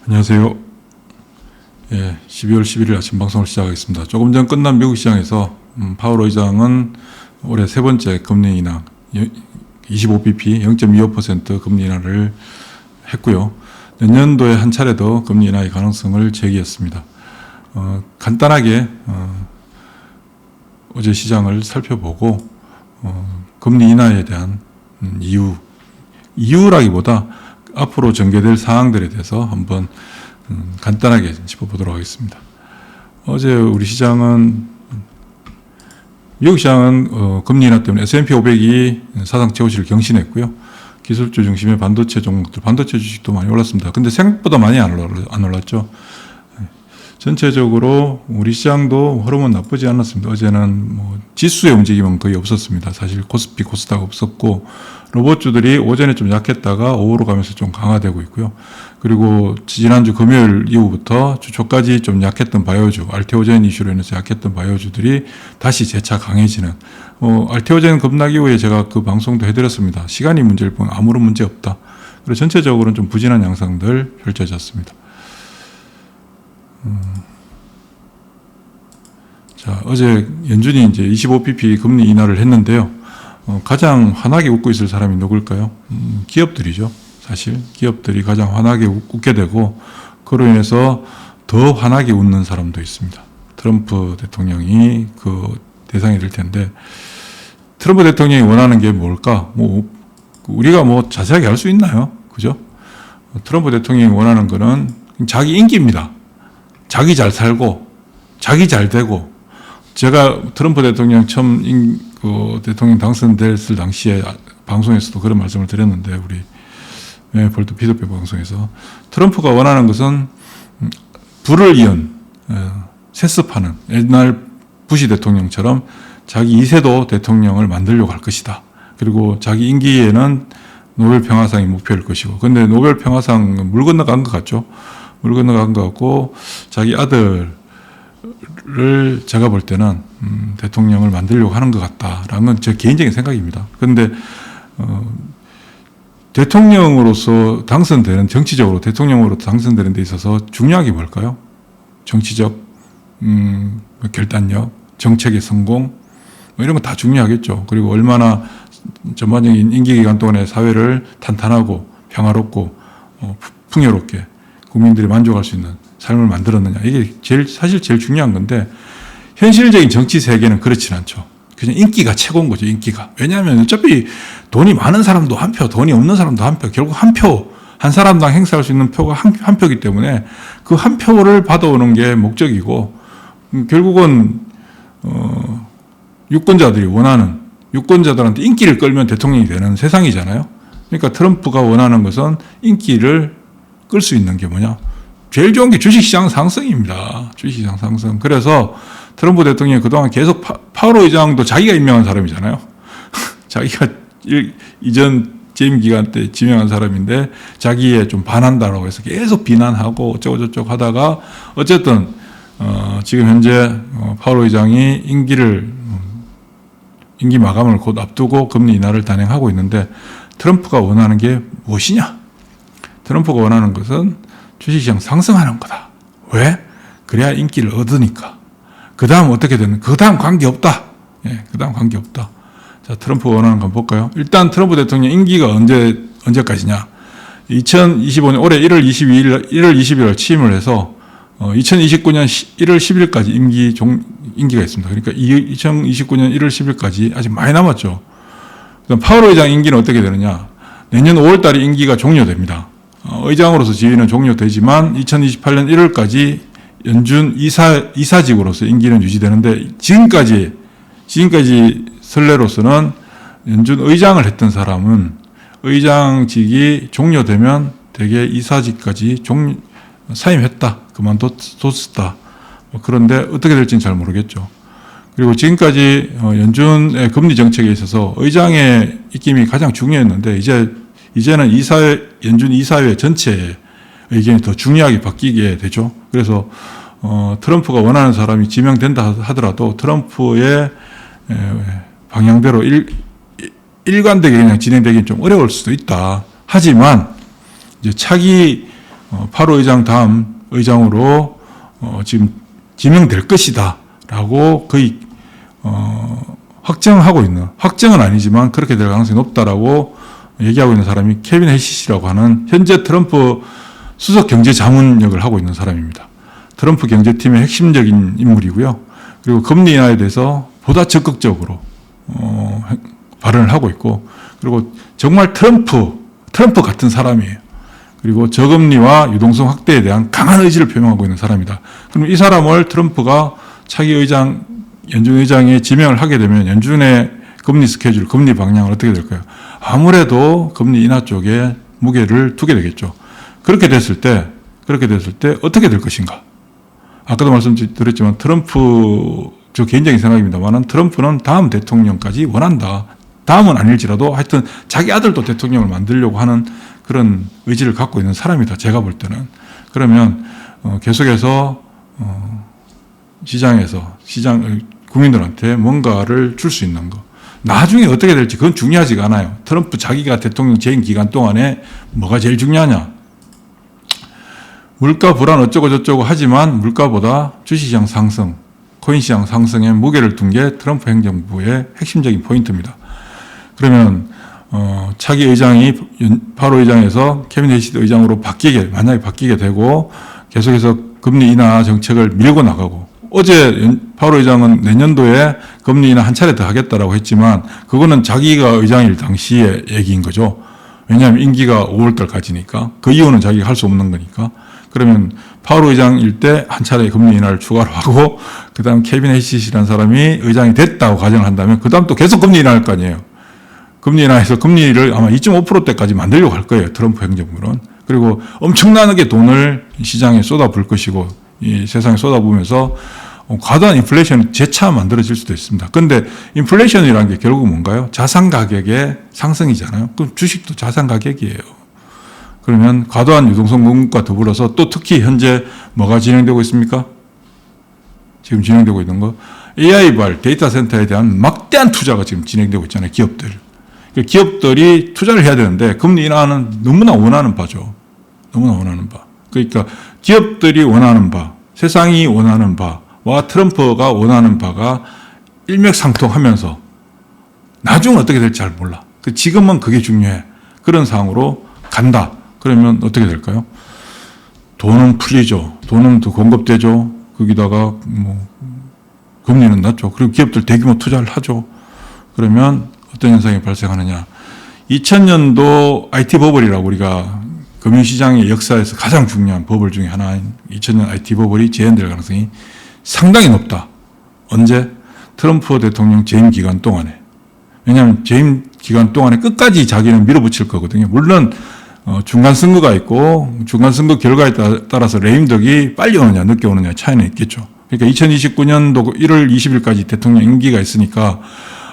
안녕하세요. 12월 11일 아침 방송을 시작하겠습니다. 조금 전 끝난 미국 시장에서 파월 의장은 올해 세 번째 금리 인하 25bp 0.25% 금리 인하를 했고요. 내년도에 한 차례 더 금리 인하의 가능성을 제기했습니다. 간단하게 어제 시장을 살펴보고 금리 인하에 대한 이유라기보다 앞으로 전개될 사항들에 대해서 한번 간단하게 짚어보도록 하겠습니다. 어제 우리 시장은 미국 시장은 금리 인하 때문에 S&P 500이 사상 최고치를 경신했고요. 기술주 중심의 반도체 종목들, 반도체 주식도 많이 올랐습니다. 근데 생각보다 많이 안 올랐죠. 전체적으로 우리 시장도 흐름은 나쁘지 않았습니다. 어제는 지수의 움직임은 거의 없었습니다. 사실 코스피, 코스닥 없었고, 로봇주들이 오전에 좀 약했다가 오후로 가면서 좀 강화되고 있고요. 그리고 지난주 금요일 이후부터 주 초까지 좀 약했던 바이오주, 알테오젠 이슈로 인해서 약했던 바이오주들이 다시 재차 강해지는, 알테오젠 급락 이후에 제가 그 방송도 해드렸습니다. 시간이 문제일 뿐 아무런 문제 없다. 그래서 전체적으로는 좀 부진한 양상들 펼쳐졌습니다. 자, 어제 연준이 이제 25bp 금리 인하를 했는데요. 가장 환하게 웃고 있을 사람이 누굴까요? 기업들이죠. 사실 기업들이 가장 환하게 웃게 되고, 그로 인해서 더 환하게 웃는 사람도 있습니다. 트럼프 대통령이 그 대상이 될 텐데, 트럼프 대통령이 원하는 게 뭘까? 우리가 자세하게 알 수 있나요? 그죠? 트럼프 대통령이 원하는 거는 자기 인기입니다. 자기 잘 살고, 자기 잘 되고. 제가 트럼프 대통령 처음 대통령 당선됐을 당시에 방송에서도 그런 말씀을 드렸는데, 우리 볼트 피드백 방송에서 트럼프가 원하는 것은 불을 이은 세습하는 옛날 부시 대통령처럼 자기 2세도 대통령을 만들려고 할 것이다. 그리고 자기 임기에는 노벨 평화상이 목표일 것이고, 근데 노벨 평화상 물 건너간 것 같죠. 물 건너간 것 같고, 자기 아들을 제가 볼 때는 대통령을 만들려고 하는 것 같다라는 건 제 개인적인 생각입니다. 그런데 대통령으로서 당선되는, 정치적으로 대통령으로 당선되는 데 있어서 중요한 게 뭘까요? 정치적 결단력, 정책의 성공, 이런 거 다 중요하겠죠. 그리고 얼마나 전반적인 임기 기간 동안에 사회를 탄탄하고 평화롭고 풍요롭게 국민들이 만족할 수 있는 삶을 만들었느냐. 이게 사실 제일 중요한 건데, 현실적인 정치 세계는 그렇진 않죠. 그냥 인기가 최고인 거죠, 인기가. 왜냐하면 어차피 돈이 많은 사람도 한 표, 돈이 없는 사람도 한 표, 결국 한 표, 한 사람당 행사할 수 있는 표가 한 표이기 때문에 그 한 표를 받아오는 게 목적이고, 결국은, 유권자들이 원하는, 유권자들한테 인기를 끌면 대통령이 되는 세상이잖아요. 그러니까 트럼프가 원하는 것은 인기를 끌 수 있는 게 뭐냐? 제일 좋은 게 주식시장 상승입니다. 주식시장 상승. 그래서 트럼프 대통령이 그동안 계속 파월 의장도 자기가 임명한 사람이잖아요. 자기가 이전 재임 기간 때 지명한 사람인데 자기에 좀 반한다라고 해서 계속 비난하고 어쩌고저쩌고 하다가 어쨌든 지금 현재 파월 의장이 임기 마감을 곧 앞두고 금리 인하를 단행하고 있는데, 트럼프가 원하는 게 무엇이냐? 트럼프가 원하는 것은 주식시장 상승하는 거다. 왜? 그래야 인기를 얻으니까. 그 다음 어떻게 되는? 그 다음 관계없다. 그 다음 관계없다. 자, 트럼프가 원하는 거 볼까요? 일단 트럼프 대통령 임기가 언제까지냐? 2025년 올해 1월 20일 취임을 해서 2029년 1월 10일까지 임기가 있습니다. 그러니까 2029년 1월 10일까지 아직 많이 남았죠. 그럼 파월 의장 임기는 어떻게 되느냐? 내년 5월 달에 임기가 종료됩니다. 의장으로서 지위는 종료되지만 2028년 1월까지 연준 이사직으로서 임기는 유지되는데, 지금까지 선례로서는 연준 의장을 했던 사람은 의장직이 종료되면 대개 이사직까지 사임했다, 그만뒀다. 그런데 어떻게 될지는 잘 모르겠죠. 그리고 지금까지 연준의 금리 정책에 있어서 의장의 입김이 가장 중요했는데, 이제는 연준 이사회 전체의 의견이 더 중요하게 바뀌게 되죠. 그래서 트럼프가 원하는 사람이 지명된다 하더라도 트럼프의 방향대로 일관되게 그냥 진행되기는 좀 어려울 수도 있다. 하지만 이제 차기 8호 의장 다음 의장으로 지금 지명될 것이다 라고 거의 확정하고 있는, 확정은 아니지만 그렇게 될 가능성이 높다라고 얘기하고 있는 사람이 케빈 해시시라고 하는 현재 트럼프 수석 경제자문역을 하고 있는 사람입니다. 트럼프 경제팀의 핵심적인 인물이고요. 그리고 금리 인하에 대해서 보다 적극적으로 발언을 하고 있고, 그리고 정말 트럼프 같은 사람이에요. 그리고 저금리와 유동성 확대에 대한 강한 의지를 표명하고 있는 사람이다. 그럼 이 사람을 트럼프가 차기 의장, 연준 의장에 지명을 하게 되면 연준의 금리 스케줄, 금리 방향은 어떻게 될까요? 아무래도 금리 인하 쪽에 무게를 두게 되겠죠. 그렇게 됐을 때 어떻게 될 것인가? 아까도 말씀드렸지만 트럼프, 저 개인적인 생각입니다만은 트럼프는 다음 대통령까지 원한다. 다음은 아닐지라도 하여튼 자기 아들도 대통령을 만들려고 하는 그런 의지를 갖고 있는 사람이다. 제가 볼 때는. 그러면 계속해서 국민들한테 뭔가를 줄 수 있는 거. 나중에 어떻게 될지 그건 중요하지가 않아요. 트럼프 자기가 대통령 재임 기간 동안에 뭐가 제일 중요하냐. 물가 불안 어쩌고 저쩌고 하지만 물가보다 주식시장 상승, 코인시장 상승에 무게를 둔 게 트럼프 행정부의 핵심적인 포인트입니다. 그러면 차기 의장이 8호 의장에서 케빈 해시드 의장으로 만약에 바뀌게 되고 계속해서 금리 인하 정책을 밀고 나가고, 어제 8호 의장은 내년도에 금리 인하 한 차례 더 하겠다라고 했지만 그거는 자기가 의장일 당시의 얘기인 거죠. 왜냐하면 임기가 5월달까지니까 그 이후는 자기가 할 수 없는 거니까. 그러면 8호 의장일 때 한 차례 금리 인하를 추가로 하고 그 다음 케빈 해시시라는 사람이 의장이 됐다고 가정을 한다면 그 다음 또 계속 금리 인하할 거 아니에요. 금리 인하해서 금리를 아마 2.5%대까지 만들려고 할 거예요. 트럼프 행정부는. 그리고 엄청나게 돈을 시장에 쏟아부을 것이고 이 세상에 쏟아부으면서 과도한 인플레이션이 재차 만들어질 수도 있습니다. 그런데 인플레이션이라는 게 결국 뭔가요? 자산 가격의 상승이잖아요. 그럼 주식도 자산 가격이에요. 그러면 과도한 유동성 공급과 더불어서 또 특히 현재 뭐가 진행되고 있습니까? 지금 진행되고 있는 거 AI발 데이터 센터에 대한 막대한 투자가 지금 진행되고 있잖아요. 기업들이 투자를 해야 되는데 금리 인하는 너무나 원하는 바죠. 너무나 원하는 바. 그러니까 기업들이 원하는 바, 세상이 원하는 바와 트럼프가 원하는 바가 일맥상통하면서 나중은 어떻게 될지 잘 몰라. 지금은 그게 중요해. 그런 상황으로 간다. 그러면 어떻게 될까요? 돈은 풀리죠. 돈은 더 공급되죠. 거기다가 금리는 낮죠. 그리고 기업들 대규모 투자를 하죠. 그러면 어떤 현상이 발생하느냐. 2000년도 IT 버블이라고 우리가 금융시장의 역사에서 가장 중요한 버블 중에 하나인 2000년 IT 버블이 재현될 가능성이 상당히 높다. 언제? 트럼프 대통령 재임 기간 동안에. 왜냐하면 재임 기간 동안에 끝까지 자기는 밀어붙일 거거든요. 물론 중간 선거가 있고 중간 선거 결과에 따라서 레임덕이 빨리 오느냐 늦게 오느냐 차이는 있겠죠. 그러니까 2029년도 1월 20일까지 대통령 임기가 있으니까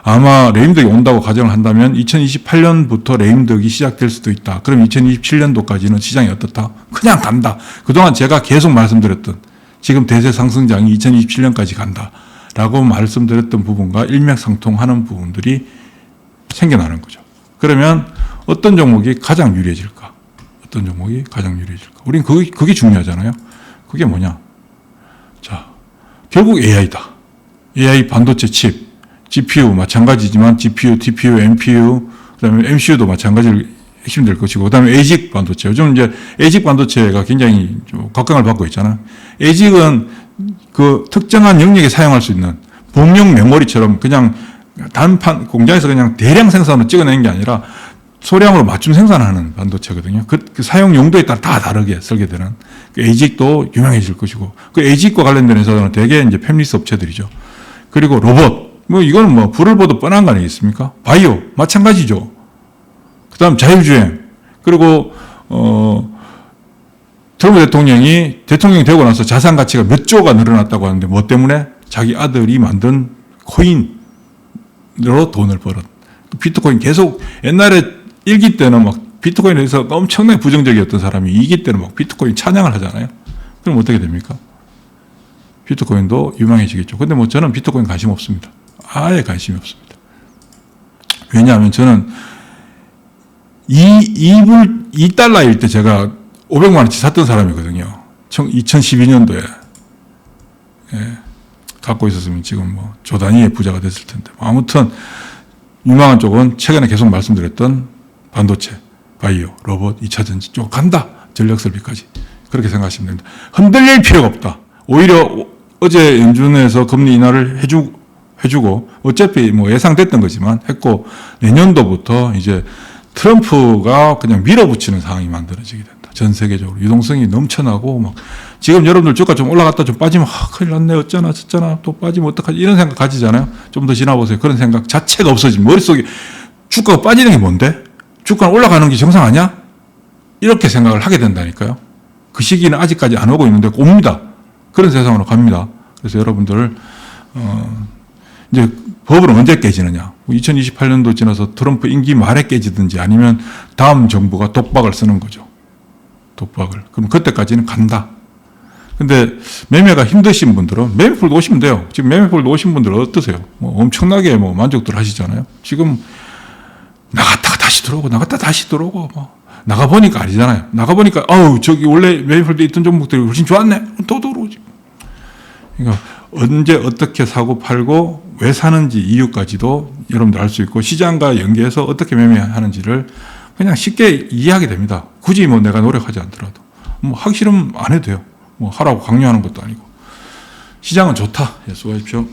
아마 레임덕이 온다고 가정을 한다면 2028년부터 레임덕이 시작될 수도 있다. 그럼 2027년도까지는 시장이 어떻다? 그냥 간다. 그동안 제가 계속 말씀드렸던 지금 대세 상승장이 2027년까지 간다. 라고 말씀드렸던 부분과 일맥상통하는 부분들이 생겨나는 거죠. 그러면 어떤 종목이 가장 유리해질까? 어떤 종목이 가장 유리해질까? 우린 그게 중요하잖아요. 그게 뭐냐? 자, 결국 AI다. AI 반도체 칩. GPU 마찬가지지만 GPU, TPU, NPU, 그다음에 MCU도 마찬가지로 핵심 될 것이고, 그다음에 ASIC 반도체. 요즘 이제 ASIC 반도체가 굉장히 좀 각광을 받고 있잖아요. ASIC은 그 특정한 영역에 사용할 수 있는 범용 메모리처럼 그냥 단판 공장에서 그냥 대량 생산으로 찍어내는 게 아니라 소량으로 맞춤 생산하는 반도체거든요. 그 사용 용도에 따라 다 다르게 설계되는 그 ASIC도 유명해질 것이고, 그 ASIC과 관련된 회사들은 대개 이제 팹리스 업체들이죠. 그리고 로봇. 이거는 불을 보도 뻔한 거 아니겠습니까? 바이오, 마찬가지죠. 그 다음 자율주행. 그리고, 트럼프 대통령이 대통령이 되고 나서 자산 가치가 몇 조가 늘어났다고 하는데 뭐 때문에? 자기 아들이 만든 코인으로 돈을 벌었. 비트코인 계속 옛날에 1기 때는 막 비트코인에 대해서 엄청나게 부정적이었던 사람이 2기 때는 막 비트코인 찬양을 하잖아요. 그럼 어떻게 됩니까? 비트코인도 유명해지겠죠. 근데 저는 비트코인 관심 없습니다. 아예 관심이 없습니다. 왜냐하면 저는 $2일 때 제가 500만 원치 샀던 사람이거든요. 2012년도에. 예, 갖고 있었으면 지금 뭐 조 단위의 부자가 됐을 텐데. 아무튼 유망한 쪽은 최근에 계속 말씀드렸던 반도체, 바이오, 로봇, 2차 전지 쪽 간다. 전력 설비까지. 그렇게 생각하시면 됩니다. 흔들릴 필요가 없다. 오히려 어제 연준에서 금리 인하를 해주고 어차피 뭐 예상됐던 거지만 했고 내년도부터 이제 트럼프가 그냥 밀어붙이는 상황이 만들어지게 된다. 전 세계적으로 유동성이 넘쳐나고 막 지금 여러분들 주가 좀 올라갔다 좀 빠지면 큰일 났네 어쩌나 저쩌나 또 빠지면 어떡하지 이런 생각 가지잖아요. 좀 더 지나보세요. 그런 생각 자체가 없어지면 머릿속에 주가가 빠지는 게 뭔데? 주가는 올라가는 게 정상 아니야? 이렇게 생각을 하게 된다니까요. 그 시기는 아직까지 안 오고 있는데 옵니다. 그런 세상으로 갑니다. 그래서 여러분들 이제 버블은 언제 깨지느냐. 2028년도 지나서 트럼프 임기 말에 깨지든지 아니면 다음 정부가 독박을 쓰는 거죠. 독박을. 그럼 그때까지는 간다. 근데 매매가 힘드신 분들은 매매풀도 오시면 돼요. 지금 매매풀도 오신 분들은 어떠세요? 뭐 엄청나게 뭐 만족들 하시잖아요. 지금 나갔다가 다시 들어오고 나갔다 다시 들어오고 뭐 나가보니까 아니잖아요. 나가보니까 아우 저기 원래 매매풀도 있던 종목들이 훨씬 좋았네. 또 들어오지. 그러니까 언제 어떻게 사고 팔고 왜 사는지 이유까지도 여러분들 알 수 있고 시장과 연계해서 어떻게 매매하는지를 그냥 쉽게 이해하게 됩니다. 굳이 뭐 내가 노력하지 않더라도. 뭐 하기 싫으면 안 해도 돼요. 뭐 하라고 강요하는 것도 아니고. 시장은 좋다. 예, 수고하십시오.